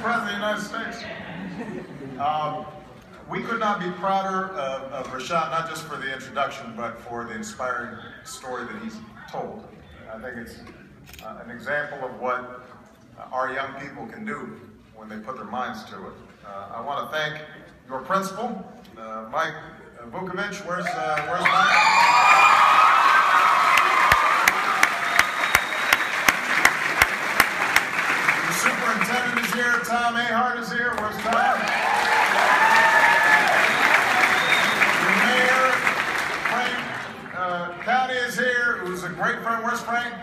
President of the United States. We could not be prouder of Rashad, not just for the introduction, but for the inspiring story that he's told. I think it's an example of what our young people can do when they put their minds to it. I want to thank your principal, Mike Vukovic. Where's Mike? The superintendent is here. Tom Ahart is here. Where's Tom? The mayor, Frank County is here, who's a great friend. Where's Frank?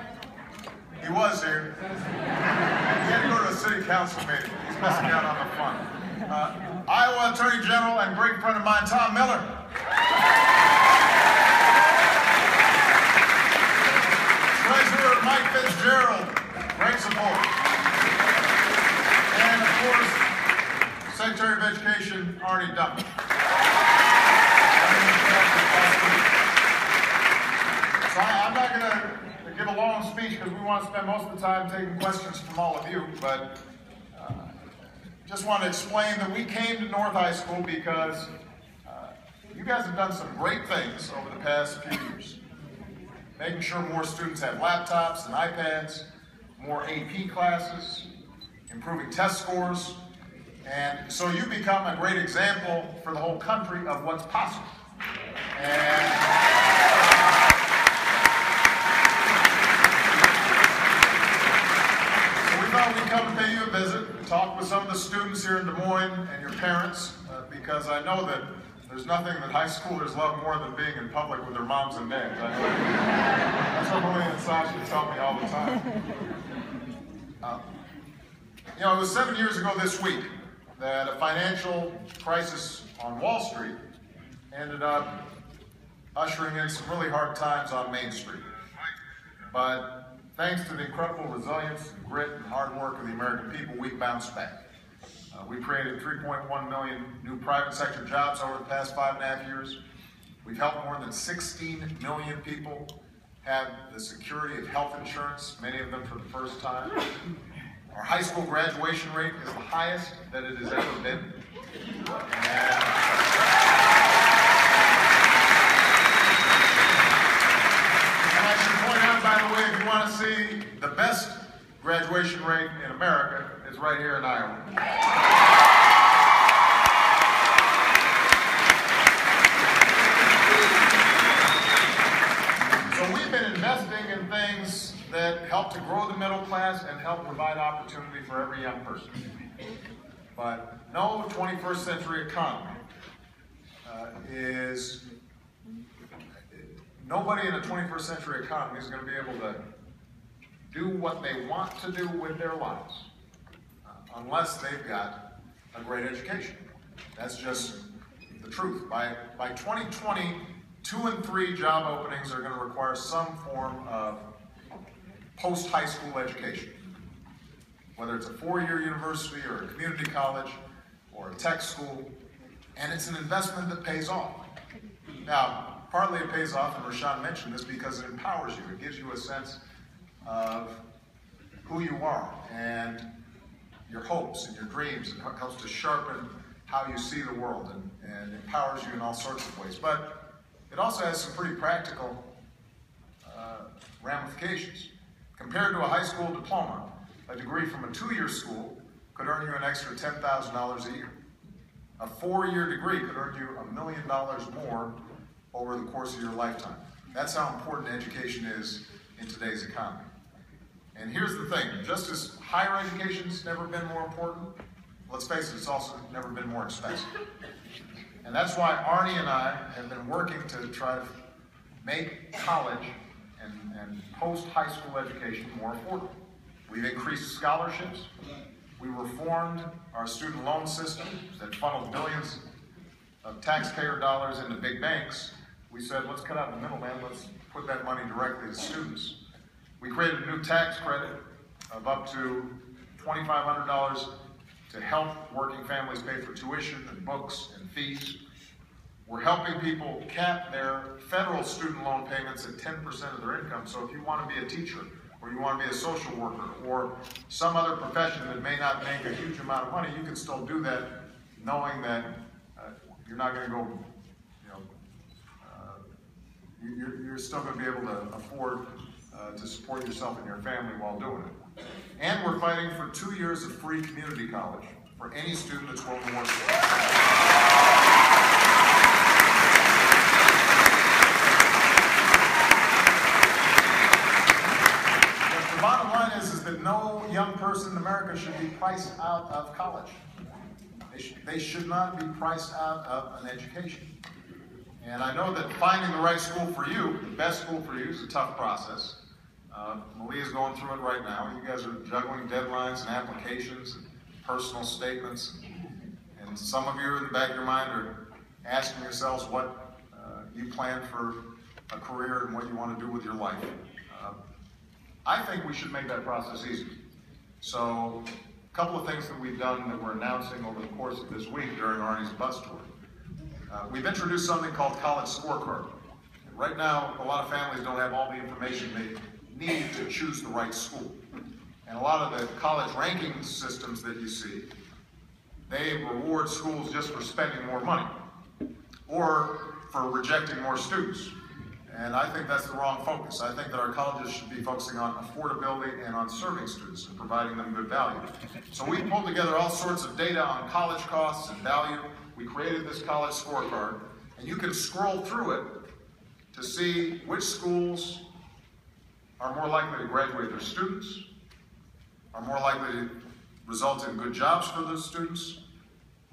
He was here. He had to go to a city council meeting. He's missing out on the fun. Iowa Attorney General and great friend of mine, Tom Miller. Treasurer Mike Fitzgerald, great support. And of course, Secretary of Education, Arnie Duncan. So I'm not going to give a long speech because we want to spend most of the time taking questions from all of you, but just want to explain that we came to North High School because you guys have done some great things over the past few years. Making sure more students have laptops and iPads, more AP classes, improving test scores, and so you become a great example for the whole country of what's possible. And we come to pay you a visit, talk with some of the students here in Des Moines and your parents, because I know that there's nothing that high schoolers love more than being in public with their moms and dads. That's what Malia and Sasha tell me all the time. It was 7 years ago this week that a financial crisis on Wall Street ended up ushering in some really hard times on Main Street. But thanks to the incredible resilience, and grit, and hard work of the American people, we bounced back. We created 3.1 million new private sector jobs over the past 5.5 years. We've helped more than 16 million people have the security of health insurance, many of them for the first time. Our high school graduation rate is the highest that it has ever been. And I should point out, by the way, if you want to see the best graduation rate in America, it's right here in Iowa. So we've been investing in things that help to grow the middle class and help provide opportunity for every young person. But no 21st century economy nobody in a 21st century economy is going to be able to do what they want to do with their lives unless they've got a great education. That's just the truth. By 2020, 2 in 3 job openings are going to require some form of post-high school education. Whether it's a 4-year university or a community college or a tech school, and it's an investment that pays off. Now, partly it pays off, and Rashad mentioned this, because it empowers you. It gives you a sense of who you are and your hopes and your dreams. It helps to sharpen how you see the world and empowers you in all sorts of ways. But it also has some pretty practical ramifications. Compared to a high school diploma, a degree from a 2-year school could earn you an extra $10,000 a year. A 4-year degree could earn you $1 million more over the course of your lifetime. That's how important education is in today's economy. And here's the thing, just as higher education's never been more important, let's face it, it's also never been more expensive. And that's why Arnie and I have been working to try to make college and post-high school education more affordable. We've increased scholarships. We reformed our student loan system that funneled billions of taxpayer dollars into big banks. We said, let's cut out the middleman, let's put that money directly to students. We created a new tax credit of up to $2,500 to help working families pay for tuition and books and fees. We're helping people cap their federal student loan payments at 10% of their income. So if you want to be a teacher or you want to be a social worker, or some other profession that may not make a huge amount of money, you can still do that knowing that you're not going to go, you're still going to be able to afford to support yourself and your family while doing it. And we're fighting for 2 years of free community college for any student that's willing to work for it. But the bottom line is that no young person in America should be priced out of college. They should not be priced out of an education. And I know that finding the right school for you, the best school for you, is a tough process. Malia's going through it right now. You guys are juggling deadlines and applications and personal statements. And some of you in the back of your mind are asking yourselves what you plan for a career and what you want to do with your life. I think we should make that process easier. So a couple of things that we've done that we're announcing over the course of this week during Arnie's bus tour. We've introduced something called College Scorecard. Right now, a lot of families don't have all the information they need to choose the right school. And a lot of the college ranking systems that you see, they reward schools just for spending more money or for rejecting more students. And I think that's the wrong focus. I think that our colleges should be focusing on affordability and on serving students and providing them good value. So we pulled together all sorts of data on college costs and value. We created this college scorecard, and you can scroll through it to see which schools are more likely to graduate their students, are more likely to result in good jobs for those students,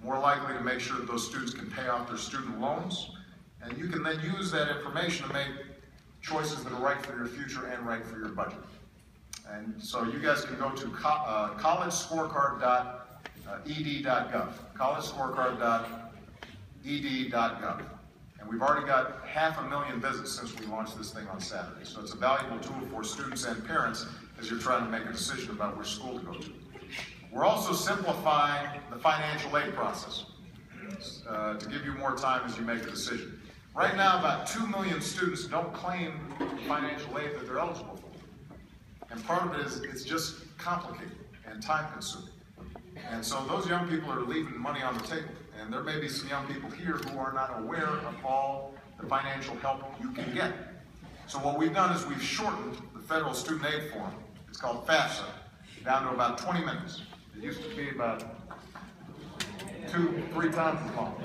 more likely to make sure that those students can pay off their student loans, and you can then use that information to make choices that are right for your future and right for your budget. And so you guys can go to collegescorecard.ed.gov, collegescorecard.ed.gov. And we've already got 500,000 visits since we launched this thing on Saturday. So it's a valuable tool for students and parents as you're trying to make a decision about which school to go to. We're also simplifying the financial aid process to give you more time as you make a decision. Right now, about 2 million students don't claim financial aid that they're eligible for. And part of it is it's just complicated and time-consuming. And so those young people are leaving money on the table. And there may be some young people here who are not aware of all the financial help you can get. So what we've done is we've shortened the federal student aid form. It's called FAFSA, down to about 20 minutes. It used to be about 2-3 times as long.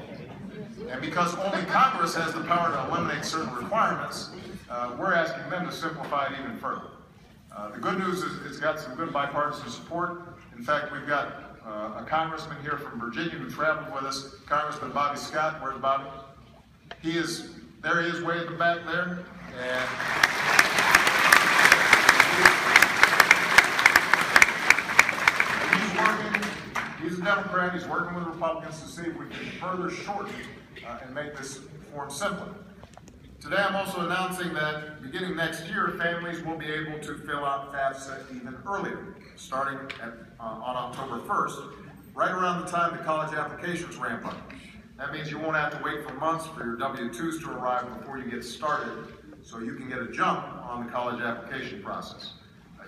And because only Congress has the power to eliminate certain requirements, we're asking them to simplify it even further. The good news is it's got some good bipartisan support. In fact, we've got a congressman here from Virginia who traveled with us, Congressman Bobby Scott. Where's Bobby? There he is way at the back there. And he's working, he's a Democrat, he's working with Republicans to see if we can further shorten and make this form simpler. Today I'm also announcing that beginning next year, families will be able to fill out FAFSA even earlier, starting on October 1st, right around the time the college applications ramp up. That means you won't have to wait for months for your W-2s to arrive before you get started, so you can get a jump on the college application process.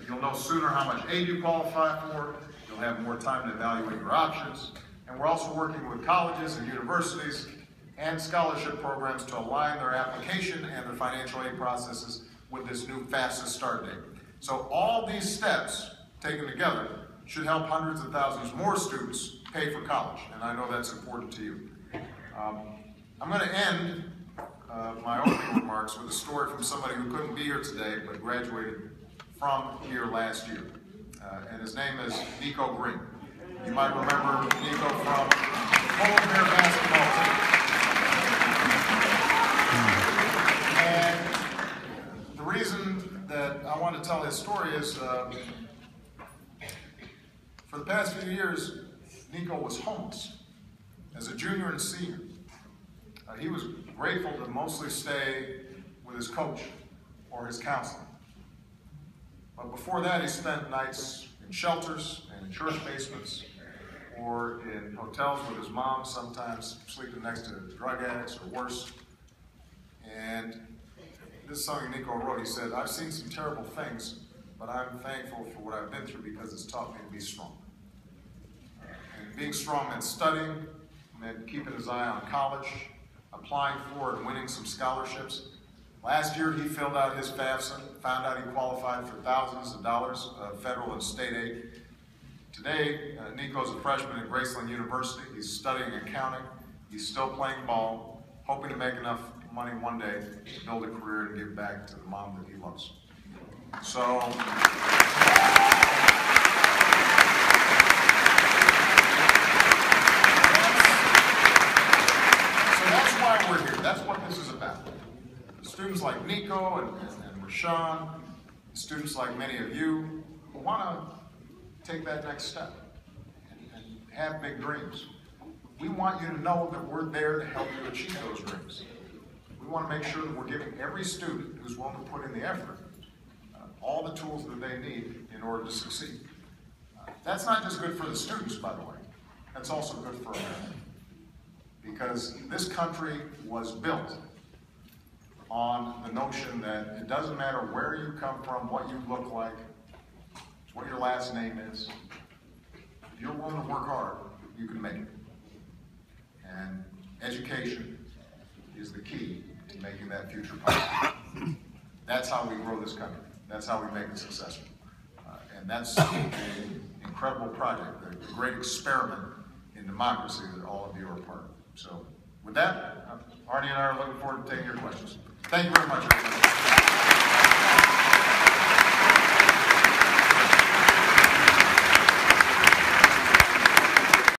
You'll know sooner how much aid you qualify for, you'll have more time to evaluate your options, and we're also working with colleges and universities and scholarship programs to align their application and their financial aid processes with this new FAFSA start date. So all these steps taken together should help hundreds of thousands more students pay for college, and I know that's important to you. I'm going to end my opening remarks with a story from somebody who couldn't be here today but graduated from here last year, and his name is Nico Green. You might remember Nico from the Polar Bear basketball team. And the reason that I want to tell his story is for the past few years, Nico was homeless as a junior and senior. He was grateful to mostly stay with his coach or his counselor. But before that, he spent nights in shelters and in church basements or in hotels with his mom, sometimes sleeping next to drug addicts or worse. And this song Nico wrote, he said, "I've seen some terrible things, but I'm thankful for what I've been through because it's taught me to be strong. And being strong meant studying, meant keeping his eye on college, applying for and winning some scholarships. Last year, he filled out his FAFSA, found out he qualified for thousands of dollars of federal and state aid. Today, Nico's a freshman at Graceland University. He's studying accounting. He's still playing ball, hoping to make enough money one day to build a career and give back to the mom that he loves. So that's why we're here. That's what this is about. Students like Nico and Rashawn, students like many of you who want to take that next step and have big dreams. We want you to know that we're there to help you achieve those dreams. We want to make sure that we're giving every student who's willing to put in the effort all the tools that they need in order to succeed. That's not just good for the students, by the way. That's also good for America. Because this country was built on the notion that it doesn't matter where you come from, what you look like, what your last name is. If you're willing to work hard, you can make it. And education is the key to making that future possible. That's how we grow this country. That's how we make it successful. And that's an incredible project, a great experiment in democracy that all of you are a part of. So with that, Arnie and I are looking forward to taking your questions. Thank you very much, everybody.